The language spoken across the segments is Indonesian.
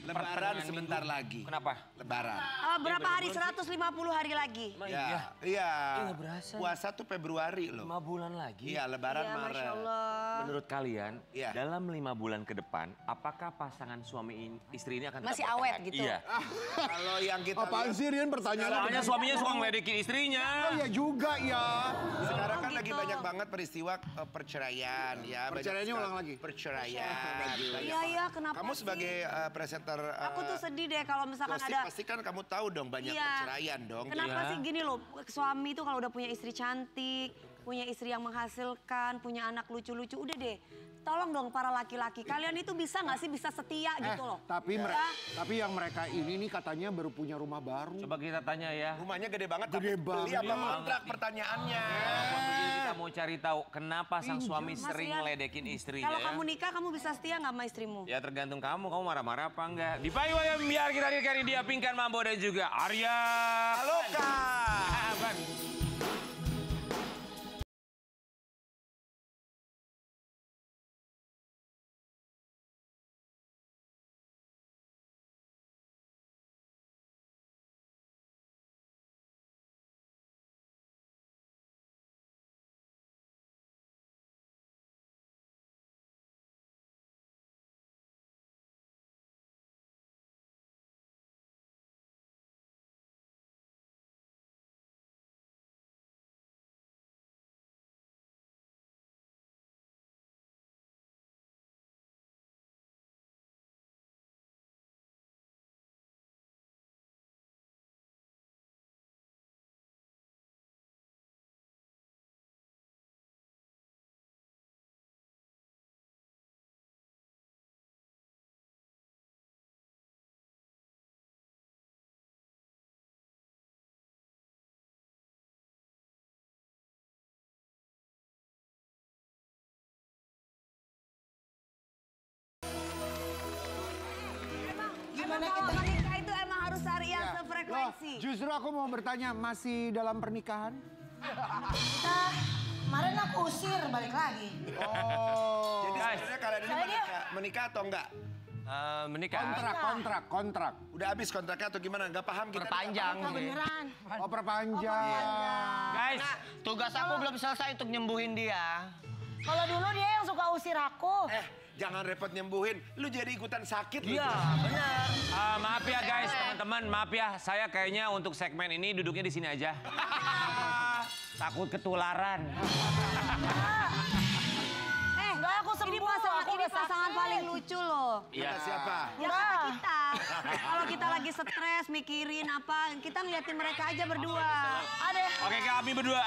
Lebaran sebentar lagi. Kenapa? Lebaran. Berapa hari? 150 hari lagi. Iya. Iya. Nggak berasa. Puasa tuh Februari loh. 5 bulan lagi. Iya, Lebaran Ya, Maret. Masya Allah. Menurut kalian, Iya. dalam 5 bulan ke depan, apakah pasangan suami istri ini akan Masih tetap awet bertahan? gitu? Iya. Kalau yang kita Apaan sih Rian pertanyaannya? Soalnya suaminya suka ngeledekin istrinya. Oh iya juga ya. sekarang kan gitu. lagi banyak banget peristiwa perceraian ya. Banyak Perceraiannya sekali ulang lagi? Perceraian. Iya, iya, kenapa Kamu sih? sebagai presenter Aku tuh sedih deh kalau misalkan gosip, ada... pasti kan kamu tahu dong banyak Iya. perceraian dong. Kenapa Iya. sih gini loh, suami tuh kalau udah punya istri cantik, punya istri yang menghasilkan, punya anak lucu-lucu, udah deh. Tolong dong para laki-laki, kalian itu bisa nggak sih bisa setia gitu loh? Tapi Ya. tapi yang mereka ini nih katanya baru punya rumah baru. Coba kita tanya ya. Rumahnya gede banget. Gede tapi banget. Beli apa Gede kontrak pertanyaannya? Kita mau cari tahu kenapa sang suami Mas sering Rian, ngeledekin istrinya. Kalau ya? kamu nikah, kamu bisa setia nggak sama istrimu? Ya tergantung kamu marah-marah apa enggak. Di payung biar kita hadirkan dia Pinkan Mambo dan juga Arya. Halo Kak. Bang. Gimana kita nikah itu emang harus cari yang Ya. sefrekuensi? Loh, justru aku mau bertanya, masih dalam pernikahan? Kemarin aku usir balik lagi. Oh. Jadi Guys. sebenarnya kalian ini menikah atau enggak? Menikah. Kontrak. Udah habis kontraknya atau gimana? Nggak paham kita. Perpanjang. Oh, beneran. Oh, perpanjang. Guys, Tugas aku belum selesai untuk nyembuhin dia. Kalau dulu dia yang suka usir aku. Jangan repot nyembuhin. Lu jadi ikutan sakit lu. Iya, benar. maaf ya guys, teman-teman, maaf ya. Saya kayaknya untuk segmen ini duduknya di sini aja. Takut ketularan. Enggak, aku sembuh. Ini pasangan, aku ini udah pasangan sakit. paling lucu loh. Iya. Siapa? Ya kata kita. Kalau kita lagi stres, mikirin apa, kita ngeliatin mereka aja berdua. Ada. Oke,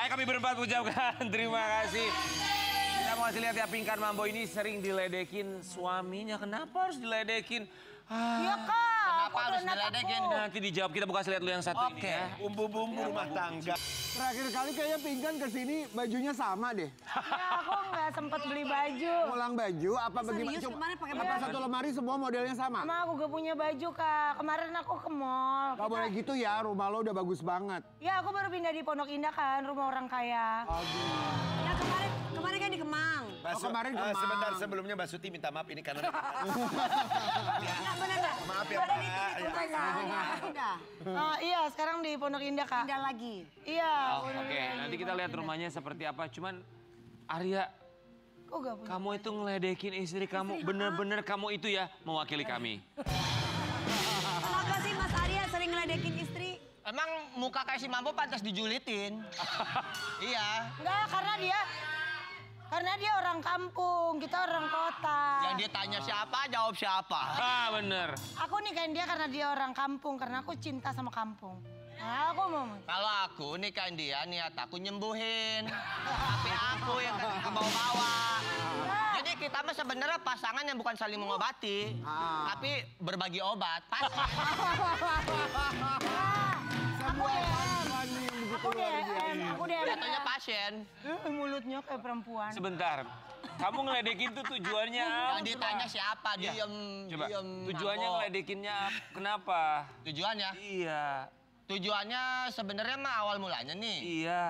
kami berempat ucapkan terima kasih. Kita mau kasih lihat ya Pinkan Mambo ini sering diledekin suaminya. Kenapa harus diledekin? Iya kak. Kenapa harus diledekin? Nanti dijawab, kita buka kasih lihat lu yang satu ini ya. Bumbu-bumbu rumah tangga. Terakhir kali kayaknya Pinkan kesini bajunya sama deh. Ya aku nggak sempet beli baju. Ulang baju apa bagaimana? Serius, kemarin pakai apa baju? satu lemari semua modelnya sama? Emang aku gak punya baju kak. Kemarin aku ke mall. Gak boleh gitu ya, rumah lo udah bagus banget. Ya aku baru pindah di Pondok Indah kan, rumah orang kaya. Ya kemarin kan di Kemang. kemarin Kemang. Sebentar sebelumnya Mbak Suti minta maaf ini karena. Nggak bener nggak? Maaf ya, Badan Mbak. itu udah. Oh, iya sekarang di Pondok Indah kak. Pindah lagi. Iya. Oke, nanti kita lihat rumahnya seperti apa. Cuman Arya, Kok gak punya? kamu itu ngeledekin istri kamu. Bener-bener kamu itu ya mewakili kami. Kenapa sih Mas Arya sering ngeledekin istri? Emang muka kayak si Mambo pantas dijulitin. Iya. Enggak, karena dia orang kampung, kita orang kota. Yang dia tanya siapa, jawab siapa. Bener. Aku nikahin dia karena dia orang kampung, karena aku cinta sama kampung. Nah, aku mau. Kalau aku nikahin dia, niat aku nyembuhin. Tapi aku yang ke bawa-bawa. Jadi kita mah sebenarnya pasangan yang bukan saling mengobati, tapi berbagi obat. Pas. Semua pasangan yang begitu Aku luar biasa. DM, aku DM. Jatuhnya pasien. Mulutnya kayak perempuan. Sebentar. Kamu ngeledekin tuh tujuannya apa? Yang ditanya siapa, diem, Coba, diem. tujuannya Mambo. ngeledekinnya kenapa? Tujuannya? Iya, Tujuannya sebenarnya mah awal mulanya nih. iya.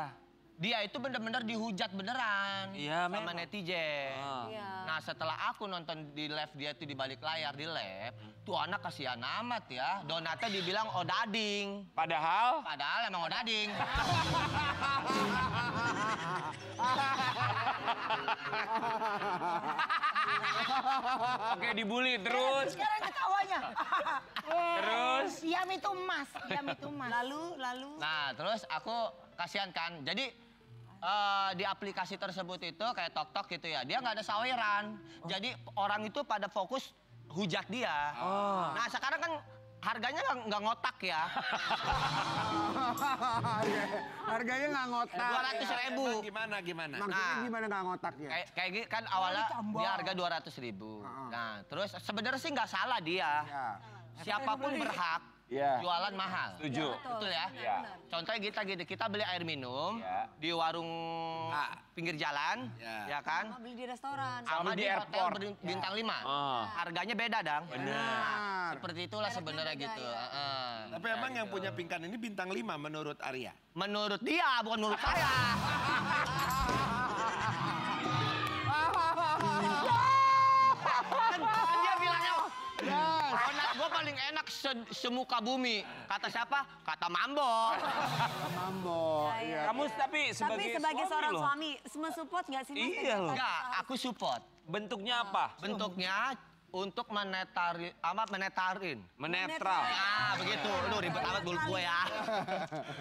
Dia itu bener-bener dihujat beneran Iya, sama memang. netizen. Ah. Iya. Nah setelah aku nonton di live dia tuh di balik layar di lab, tuh anak kasihan amat ya. Donatnya dibilang odading. Padahal Padahal emang odading. oke dibully terus. Sekarang ketawanya. Terus? Diam itu emas, diam itu emas. Lalu. Nah terus aku kasihan kan. Jadi di aplikasi tersebut itu kayak tok-tok gitu ya. Dia nggak ada saweran. Jadi orang itu pada fokus hujat dia. Nah sekarang kan harganya nggak ngotak ya. Harganya nggak ngotak. 200.000. Gimana? Maksudnya Nah. gimana nggak ngotaknya? Kayak gitu kan awalnya dia harga 200.000. Nah terus sebenarnya sih nggak salah dia. Ya. Siapapun berhak Iya. jualan mahal. Setuju. Betul ya? Iya. Contohnya kita beli air minum Iya. di warung pinggir jalan, Iya. ya kan? Sama beli di restoran. Sama di di hotel airport. bintang 5. Oh. Harganya beda, Dang. Benar. Seperti itulah Mereknya sebenarnya beda, gitu. ya. Heeh. Tapi emang yang punya pingkan ini bintang 5 menurut Arya. Menurut dia, bukan menurut saya. Kan dia bilangnya, donat gue paling enak semuka bumi. Kata siapa? Kata Mambo. Mambo. Iya. Kamu tapi Tapi sebagai seorang loh. suami, mensupport nggak sih Mas? Iya kegiatan loh. Enggak, aku support. Bentuknya apa? Bentuknya untuk menetarin. Menetral. Ah, begitu. Lu ribet amat mulut gue ya.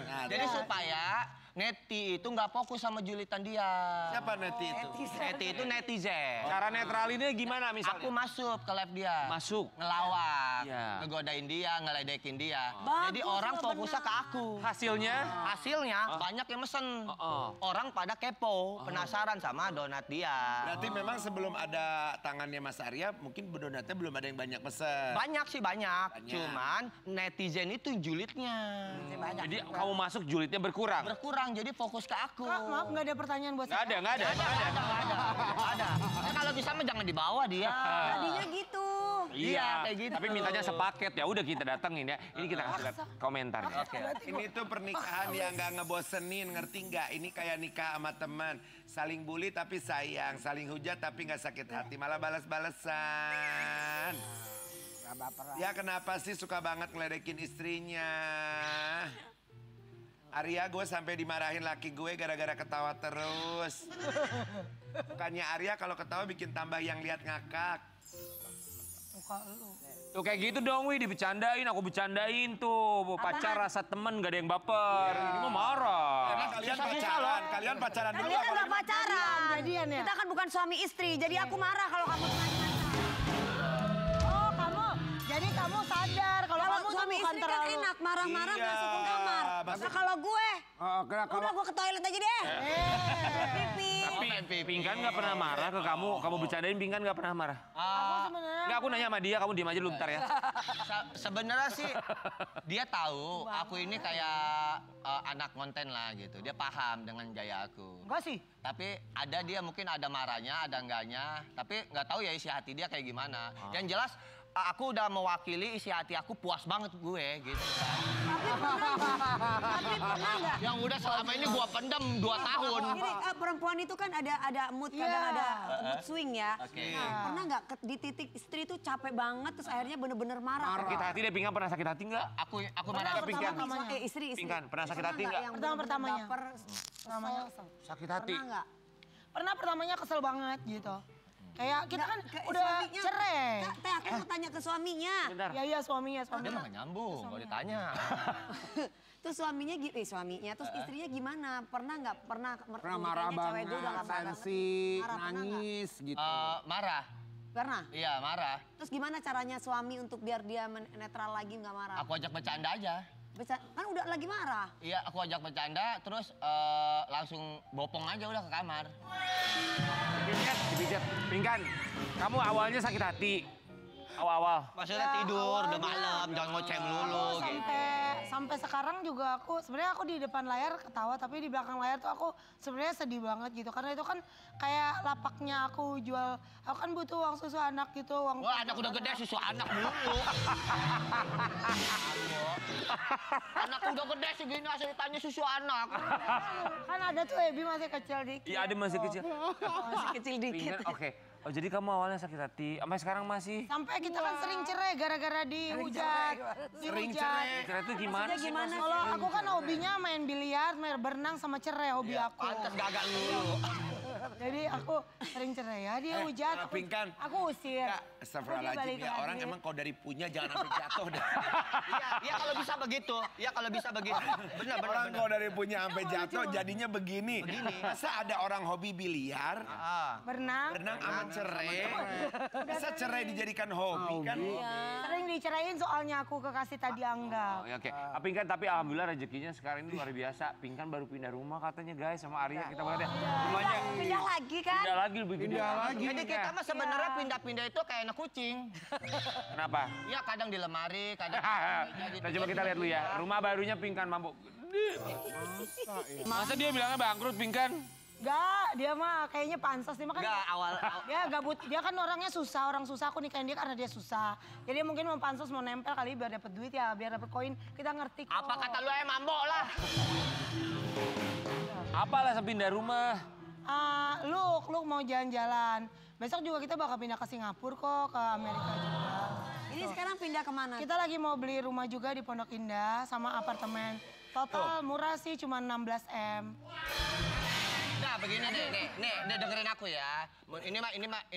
Nah, Jadi supaya Neti itu nggak fokus sama julitan dia. siapa Neti itu? Neti itu netizen. Cara netralinnya gimana misalnya? Aku masuk ke live dia. Masuk. Ngelawak, Iya. ngegodain dia, ngeledekin dia. Bagus, Jadi orang lo fokusnya ke aku. Hasilnya? Hasilnya banyak yang mesen. Orang pada kepo, penasaran sama donat dia. Berarti memang sebelum ada tangannya Mas Arya, mungkin donatnya belum ada yang banyak pesen. Banyak sih banyak. Banyak. Cuman netizen itu julidnya. Jadi kamu masuk julidnya berkurang? Berkurang, jadi fokus ke aku. Kak, maaf nggak ada pertanyaan buat saya. Nggak ada. Ada. Ya, kalau bisa mah jangan dibawa dia. Tadinya gitu. Iya, kayak gitu. Tapi mintanya sepaket ya udah kita datengin ya. Ini kita kasih lihat komentar. Oke. Ini tuh pernikahan yang nggak ngebosenin, ngerti nggak? Ini kayak nikah sama teman. Saling bully tapi sayang, saling hujat tapi nggak sakit hati, malah balas-balesan. Ya kenapa sih suka banget ngeledekin istrinya? Arya, gue sampai dimarahin laki gue gara-gara ketawa terus. Bukannya Arya kalau ketawa bikin tambah yang lihat ngakak. Tuh kayak gitu dong Wi, dibecandain, aku bercandain tuh. Pacar rasa temen gak ada yang baper. Ini mah marah. Karena kalian pacaran Kan dulu. kita apa nggak pacaran. Jadian ya? Kita kan bukan suami istri, jadi aku marah kalau kamu macam-macam. Oh, jadi kamu sadar kalau Kalau kamu tuh suami bukan istri kan terlalu... enak, marah-marah Iya, masuk ke kamar. masuk- Nah kalau gue, Kalau udah gue ke toilet aja deh. Pipi. Tapi Pingkan gak pernah marah ke kamu. Kamu bercandain Pingkan gak pernah marah. Aku sebenarnya... Enggak, aku nanya sama dia, kamu diem aja dulu bentar ya. Sebenarnya sih dia tahu aku ini kayak anak konten lah gitu. Dia paham dengan gaya aku. Enggak sih. Tapi ada dia mungkin ada marahnya, ada enggaknya. Tapi nggak tahu ya isi hati dia kayak gimana. Yang jelas aku udah mewakili isi hati aku puas banget gue gitu. Tapi pernah nggak? Yang udah selama ini gua pendem 2 tahun. Gini, perempuan itu kan ada mood, kadang ada mood swing ya. Oke. Nah, pernah nggak di titik istri tuh capek banget, terus akhirnya bener-bener marah. Sakit hati deh, Pingkan pernah sakit hati nggak? Aku marah. Pertama-tamanya. Istri. Pingkan, pernah sakit hati nggak? Yang Pertama-pertamanya. baper, Pertamanya. Sakit hati. Pernah nggak? Pernah pertamanya kesel banget gitu. Kayak kita kan Nggak, udah suaminya- cerai. Kak, Teh, aku mau tanya ke suaminya. Bentar. Iya, suaminya. Dia mah nggak nyambung, kalau ditanya. Terus suaminya, terus istrinya gimana? Pernah nggak? Pernah marah kayaknya cewek gue udah banget, nggak marah. sensi, Marah, pernah nggak? nangis gitu. Marah. Pernah? Iya, marah. Terus gimana caranya suami untuk biar dia netral lagi nggak marah? Aku ajak bercanda aja. Kan udah lagi marah. Iya, aku ajak bercanda, terus langsung bopong aja udah ke kamar. Dipijat. Pingkan, kamu awalnya sakit hati. Awal-awal. Maksudnya tidur, udah malam, jangan ngoceh melulu gitu. Sampai sekarang juga aku sebenarnya aku di depan layar ketawa tapi di belakang layar tuh aku sebenarnya sedih banget gitu karena itu kan kayak lapaknya aku jual. Aku kan butuh uang susu anak gitu, uang. Wah, anak udah gede susu anak melulu. Anak udah gede segini asal ditanya susu anak. Kan ada tuh Ebi masih kecil dikit. Iya, ada masih kecil. Masih kecil dikit. Pingkan, oke. Oh jadi kamu awalnya sakit hati, sampai sekarang masih? Sampai kita kan sering cerai gara-gara dihujat. Sering cerai. Cerai itu gimana sih? Gimana? Kalau aku kan hobinya main biliar, main berenang sama cerai hobi aku. Pantes gagal dulu. Jadi aku sering cerai ya, dia hujat. Pingkan. Aku usir. Astagfirullahaladzim ya, orang emang kalau dari punya jangan sampai jatuh dah. Iya kalau bisa begitu. Iya kalau bisa begitu. Benar. Orang kalau dari punya sampai jatuh jadinya begini. Masa ada orang hobi biliar, Berenang. berenang sama cerai. Masa cerai dijadikan hobi kan? Sering dicerain soalnya aku kekasih tadi anggap. Oke. Pingkan tapi alhamdulillah rezekinya sekarang ini luar biasa. Pingkan baru pindah rumah katanya guys sama Arya kita lihat ya. Rumahnya Pindah lagi kan? pindah lagi lebih gede. Jadi kita mah sebenarnya pindah-pindah itu kayak anak kucing. Kenapa? Ya kadang di lemari, kadang Nah, coba kita lihat dulu ya. Rumah barunya Pingkan mampu gede. Masa dia bilangnya bangkrut Pingkan? Enggak, dia mah kayaknya pansos dia mah kan. Enggak, awal. Dia gabut, dia kan orangnya susah, orang susah aku nikahin dia karena dia susah. Jadi dia mungkin mau pansos, mau nempel kali biar dapat duit ya, biar dapat koin. Kita ngerti kok. Apa kata lu mambo lah? Apalah sepindah rumah. Lu mau jalan-jalan. Besok juga kita bakal pindah ke Singapura kok, ke Amerika juga. Ini sekarang pindah kemana? Kita lagi mau beli rumah juga di Pondok Indah sama apartemen. Total murah sih cuma 16 M. Nah begini nih dengerin aku ya. Ini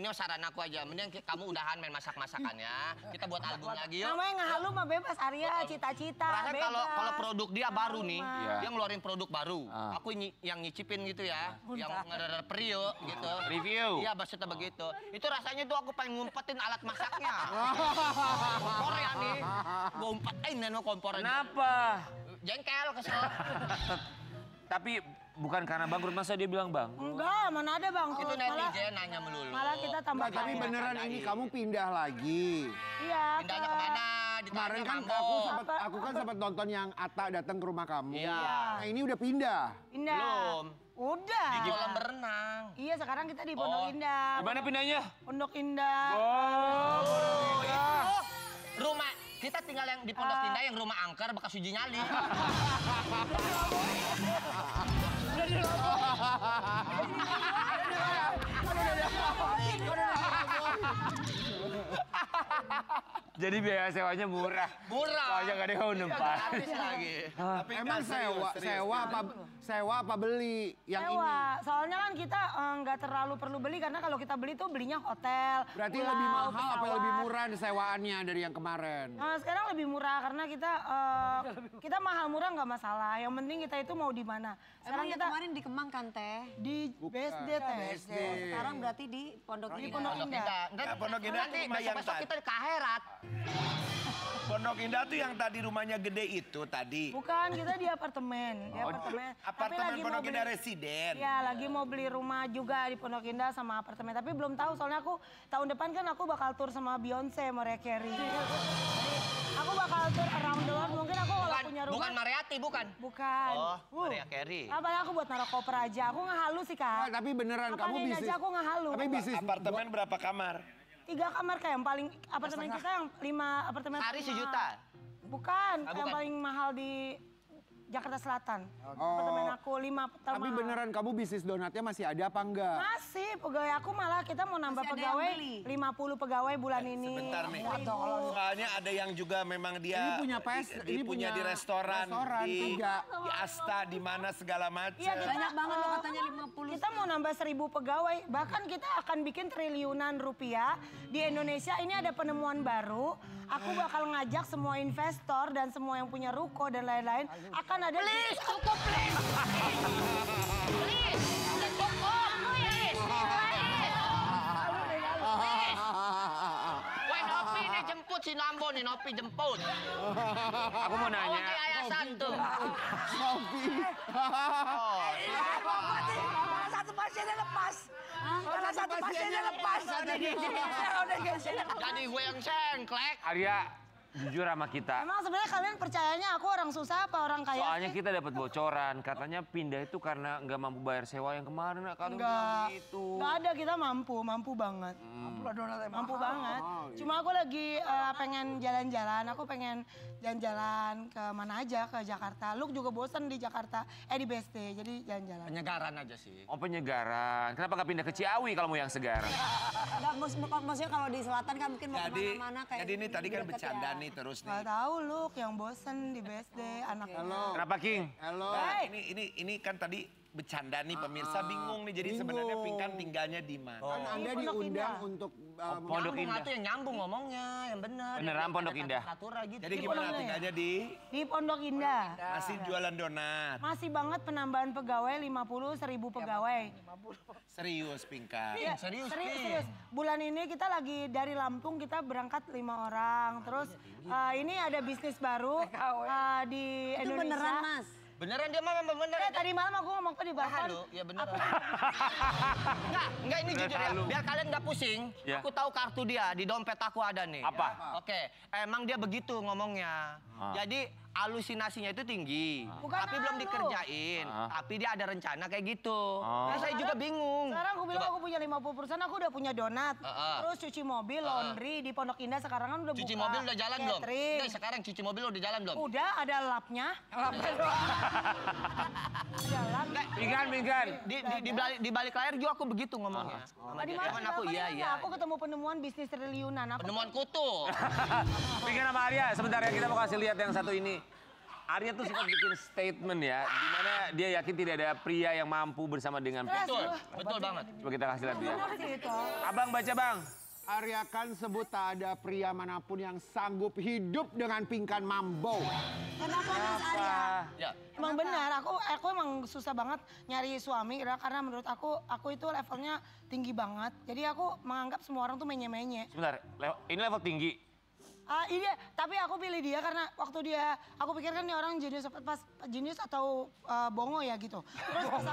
mah saran aku aja. Mending kamu udahan main masak-masakannya. Kita buat album lagi yuk. Namanya ngehalu mah bebas Arya, cita-cita, Rasanya bebas. kalau produk dia baru nih, Iya. dia ngeluarin produk baru. Aku yang nyicipin gitu ya, yang ngerer-periuk gitu. Review. Iya maksudnya begitu. Itu rasanya tuh aku pengen ngumpetin alat masaknya. Kompornya nih, gue umpetin neno kompornya. Kenapa? Jengkel kesel. Tapi bukan karena bangkrut, masa dia bilang bang? Enggak, mana ada bang. Itu netizen nanya melulu. Malah kita tambah Tapi kaya. beneran ini kamu pindah lagi. Iya. Pindahnya kemana? Kemarin kan aku kan sempat nonton yang Atta datang ke rumah kamu. Iya. Nah ini udah pindah. Pindah. Belum. Udah. Di kolam berenang. Iya sekarang kita di Pondok Indah. Gimana pindahnya? Pondok Indah. Oh, Oh, rumah kita tinggal yang di Pondok Indah yang rumah angker bekas uji nyali. jadi biaya sewanya murah. Murah. Soalnya gak ada yang mau nempat. Gratis lagi. Tapi Emang sewa apa beli yang Sewa. Soalnya kan kita nggak terlalu perlu beli karena kalau kita beli tuh belinya hotel. ini? Berarti pulau, lebih mahal apa pesawat. lebih murah sewaannya dari yang kemarin? Sekarang lebih murah karena kita mahal murah nggak masalah. Yang penting kita itu mau di mana. Sekarang Emang kita kemarin di Kemang kan teh? di BSD teh. Sekarang berarti di Pondok Di Indah. Pondok Indah. Pondok Indah Nanti tuh rumah yang besok tadi. kita ke akhirat. Pondok Indah tuh yang tadi rumahnya gede itu tadi. Bukan, kita di apartemen. Di apartemen. Tapi Apartemen lagi mau Pondok beli- Indah residen. Iya, lagi mau beli rumah juga di Pondok Indah sama apartemen. Tapi belum tahu, soalnya aku tahun depan kan aku bakal tur sama Beyonce, Mariah Carey. Jadi, aku bakal tur around the world. Mungkin aku kalau punya rumah... Bukan Mariati, bukan. Bukan. Oh, Mariah Carey. Apalagi aku buat naruh koper aja. Aku nggak halu sih, Kak. Tapi beneran Apa kamu nih bisnis. aja aku nggak halu. Tapi bisnis Apartemen berapa kamar? 3 kamar kayak yang paling apartemen kita yang 5 apartemen. Hari paling mahal. sejuta. Bukan, yang bukan. paling mahal di Jakarta Selatan. Oh. Apartemen aku 5 termahal. Tapi beneran kamu bisnis donatnya masih ada apa enggak? Masih, pegawai aku malah kita mau nambah Masih ada yang pegawai beli? 50 pegawai bulan ini. Sebentar nih. Soalnya ada yang juga memang dia Ini punya ini punya di restoran, di 3. di Asta di mana segala macam. Iya, Banyak banget loh katanya 50. Kita mau nambah 1000 pegawai, bahkan kita akan bikin triliunan rupiah di Indonesia. Ini ada penemuan baru. Aku bakal ngajak semua investor dan semua yang punya ruko dan lain-lain akan ada. Please, cukup please. Please, cukup. Please. Wah, Nopi nih jemput si Nambo nih, Nopi jemput. Aku mau Bawa nanya. ke yayasan tuh. Sofi. Salah satu pasiennya lepas. Salah satu pasiennya lepas. Jadi gue yang sengklek. Arya, jujur sama kita. Emang sebenarnya kalian percayanya aku orang susah apa orang kaya Soalnya sih? kita dapat bocoran, katanya pindah itu karena nggak mampu bayar sewa yang kemarin. Kalau Enggak, gitu. enggak ada, kita mampu banget. Mampu banget. Cuma aku lagi pengen jalan-jalan, aku pengen jalan-jalan ke mana aja, ke Jakarta. Lu juga bosen di Jakarta, di BSD, jadi jalan-jalan. Penyegaran aja sih. Oh penyegaran. Kenapa nggak pindah ke Ciawi kalau mau yang segar? Enggak, maksudnya kalau di selatan kan mungkin mau Jadi, kemana-mana kayak. jadi ini tadi kan deket bercanda ya. nih terus nih. Gak tahu lu yang bosen di BSD, anaknya. Kenapa King? Halo. Nah, ini kan tadi bercanda nih pemirsa bingung nih. Jadi sebenarnya Pinkan tinggalnya di mana? Kan Anda Pondok diundang Indah. untuk Pondok Nyambung Indah. atuh yang nyambung ngomongnya, yang benar. Beneran Pondok Indah? Gitu. Jadi gimana tinggalnya di? Di Pondok Indah. Masih jualan donat. Masih banget penambahan pegawai 50.000 pegawai. Serius Pinkan. Iya, serius, serius. Bulan ini kita lagi dari Lampung kita berangkat 5 orang. Terus ini ada bisnis baru di Itu Indonesia. beneran Mas. Beneran dia mah beneran. Tadi malam aku ngomong ke di balkon. Halo, ya beneran. Enggak ini jujur ya. Biar kalian nggak pusing. Ya. Aku tahu kartu dia di dompet aku ada nih. Apa? Oke, emang dia begitu ngomongnya. Jadi halusinasinya itu tinggi. Bukan Tapi belum halu. dikerjain. Tapi dia ada rencana kayak gitu. Nah, saya juga bingung. Sekarang aku bilang Coba. aku punya 50%, aku udah punya donat. Terus cuci mobil, laundry di Pondok Indah sekarang kan udah buka. Cuci mobil udah jalan belum? catering. Enggak, sekarang cuci mobil udah jalan belum? Udah ada lapnya. Ada lap. Pinkan. Di balik layar juga aku begitu ngomongnya. Sama Tadi dia. malam Cuman aku kenapa iya dia iya. nggak? Aku ketemu penemuan bisnis triliunan. Aku Penemuan kutu. Pinkan sama Arya, sebentar ya kita mau kasih lihat yang satu ini. Arya tuh sempat bikin statement ya, di mana dia yakin tidak ada pria yang mampu bersama dengan Betul, betul banget. Coba kita kasih lihat dia. benar sih itu. Abang baca bang. Arya kan sebut tak ada pria manapun yang sanggup hidup dengan Pinkan Mambo. Kenapa Mas Arya? Ya. Emang benar, aku emang susah banget nyari suami karena menurut aku itu levelnya tinggi banget. Jadi aku menganggap semua orang tuh menye-menye. Sebentar, ini level tinggi. Iya, tapi aku pilih dia karena waktu dia, aku pikir kan dia orang jenius, pas jenius atau bongo ya gitu. Terus pas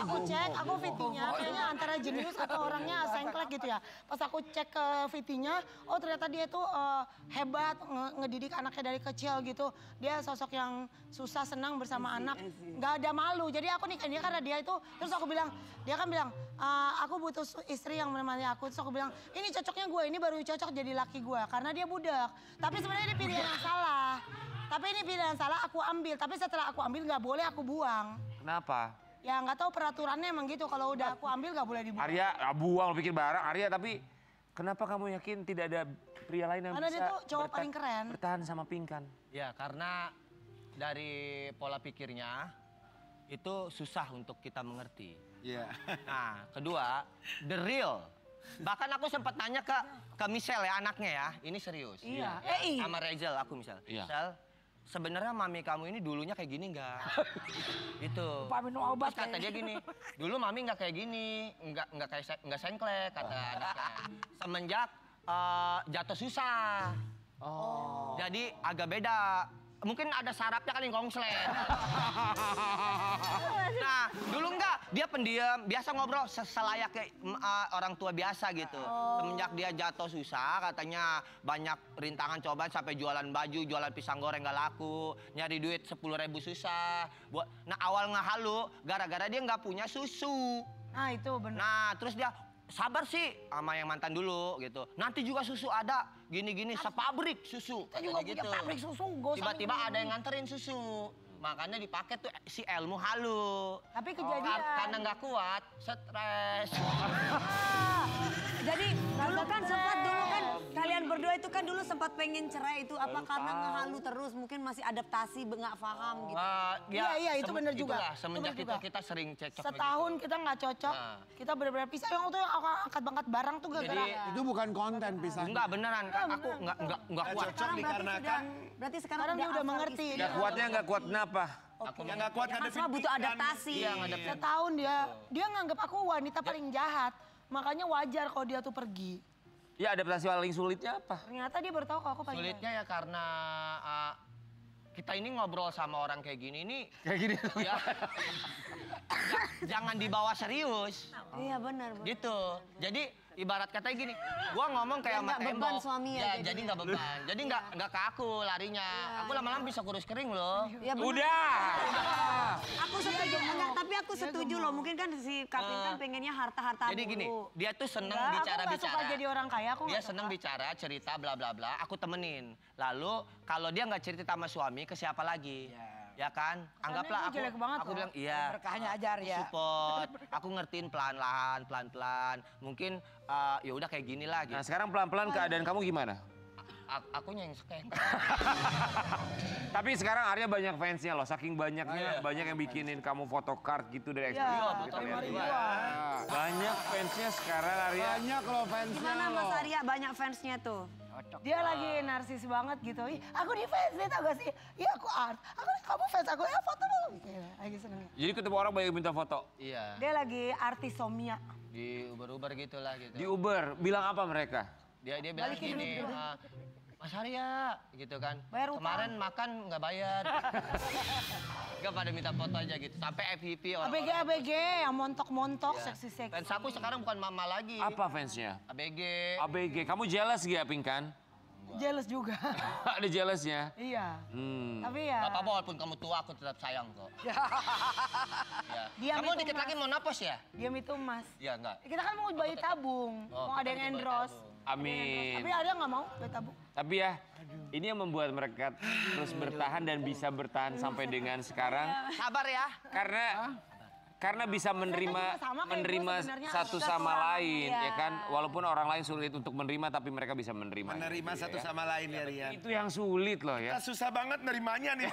aku cek, aku VT-nya kayaknya antara jenius atau orangnya sengklek gitu ya. Pas aku cek ke VT-nya, oh ternyata dia tuh hebat, ngedidik anaknya dari kecil gitu. Dia sosok yang susah senang bersama anak, nggak ada malu. Jadi aku nikahin dia karena dia itu, terus aku bilang, dia kan bilang, aku butuh istri yang menemani aku. Terus aku bilang, ini cocoknya gue, ini baru cocok jadi laki gue. Karena dia budak. Tapi sebenarnya ini pilihan yang salah. Tapi ini pilihan salah aku ambil. Tapi setelah aku ambil nggak boleh aku buang. Kenapa? Ya nggak tahu peraturannya emang gitu. Kalau udah aku ambil nggak boleh dibuang. Arya, buang lu pikir barang. Arya tapi kenapa kamu yakin tidak ada pria lain yang Karena bisa dia tuh cowok paling keren. bertahan sama Pinkan? Ya, karena dari pola pikirnya itu susah untuk kita mengerti. Iya. Nah, kedua, the real. Bahkan aku sempat tanya ke Michelle ya, anaknya ya. Ini serius. Iya. Sama Rezel aku misalnya. Iya. Misal, sebenarnya mami kamu ini dulunya kayak gini nggak? Gitu. Lupa minum obat Terus kata dia gini, dulu mami nggak kayak gini, nggak sengklek kata anaknya. Semenjak jatuh susah. Oh. Jadi agak beda. Mungkin ada sarapnya kali kongslet. Nah, dulu enggak, dia pendiam, biasa ngobrol selayaknya orang tua biasa gitu. Semenjak dia jatuh susah, katanya banyak rintangan cobaan sampai jualan baju, jualan pisang goreng nggak laku, nyari duit 10.000 susah. Nah, awal ngehalu gara-gara dia nggak punya susu. Nah itu benar. Nah, terus dia sabar sih sama yang mantan dulu gitu. Nanti juga susu ada, gini-gini, sepabrik susu. Kita juga katanya punya pabrik susu. Gak usah Tiba-tiba minum. ada yang nganterin susu. Makanya dipakai tuh si ilmu halu. Tapi kejadian. Karena nggak kuat, stres. Jadi dulu kan sempat kalian berdua itu kan dulu sempat pengen cerai itu apa karena ngehalu terus mungkin masih adaptasi nggak paham gitu. Iya, itu bener juga. Itulah, semenjak Itu itu bener juga. kita sering cekcok Setahun kita nggak cocok, kita benar-benar pisah. Yang waktu yang angkat-angkat barang tuh gara-gara. Itu bukan konten pisah. Enggak beneran, aku nggak kuat. Cocok dikarenakan Berarti sekarang Sekarang dia udah hafal mengerti. istri. Nggak kuatnya nggak kuat kenapa? yang nggak kuat Kan ngadepin semua butuh Pinkan. adaptasi. Iya, ngadepin. Setahun dia nganggap aku wanita paling jahat. Makanya wajar kalau dia tuh pergi. Ya adaptasi paling sulitnya apa? Ternyata dia baru tahu kalau aku paling jahat. Sulitnya ya karena kita ini ngobrol sama orang kayak gini ini Kayak gini. ya jangan dibawa serius. Iya benar. Gitu. Jadi ibarat katanya gini, gua ngomong kayak sama nggak beban tembok. suaminya Ya, jadinya. jadi nggak beban. Jadi nggak ke aku larinya. Aku lama-lama bisa kurus kering loh. Ya, bener. Udah. Aku setuju, enggak, tapi aku setuju loh. Mungkin kan si Kapin kan pengennya harta-harta Jadi gini, dulu. dia tuh seneng Enggak, aku nggak bicara-bicara. suka jadi orang kaya, aku Dia nggak seneng suka. bicara, cerita, bla bla bla. Aku temenin. Lalu kalau dia nggak cerita sama suami, ke siapa lagi? Ya kan? Anggaplah itu jelek banget aku loh. bilang iya. Berkahnya ajar ya. Support. Aku ngertiin pelan-pelan. Mungkin ya udah kayak gini lah gitu. Nah sekarang pelan-pelan keadaan kamu gimana? Akunya yang suka. Tapi sekarang Arya banyak fansnya loh, saking banyaknya banyak yang bikinin kamu photocard gitu dari Iya, ekspedisi. terima Kalian. ribuan. Banyak fansnya sekarang Arya. Banyak loh fansnya Gimana loh. Mas Arya banyak fansnya tuh? Dia lagi narsis banget gitu. Ih, aku di fans dia tau gak sih? Iya aku art. Kamu fans aku ya foto dong. Gitu, lagi seneng. Jadi ketemu orang banyak minta foto. Iya. Dia lagi artisomia. Di Uber gitu lah gitu. Di Uber, bilang apa mereka? Dia bilang Balikin gini, duit. Mas Arya, gitu kan. Bayar utang. Kemarin makan nggak bayar. Gak pada minta foto aja gitu. Sampai FVP ABG yang montok-montok seksi-seksi. Fans aku sekarang bukan mama lagi. Apa fansnya? ABG. ABG, kamu jealous gak Pinkan? Jealous juga. Ada jealousnya? Iya. Hmm. Tapi ya. Gak apa-apa walaupun kamu tua aku tetap sayang kok. Ya. Diam Kamu itu, dikit Mas. lagi mau napos ya? Diam itu mas. Iya enggak. Kita kan mau bayi tabung. Oh, Mau ada kita yang bikin bayi endorse. tabung. Amin. Tapi ada nggak mau bayi tabung. Tapi ya, ini yang membuat mereka terus bertahan dan bisa bertahan sampai dengan sekarang. Sabar ya. Karena bisa juga sama kayak menerima gue sebenarnya. satu Kita sama kurang, lain, iya. ya kan? Walaupun orang lain sulit untuk menerima, tapi mereka bisa menerima. Menerima satu sama lain ya Rian. Itu yang sulit loh ya. Kita susah banget nerimanya nih.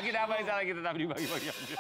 Kita apa yang salah kita tetap dibagi-bagi aja.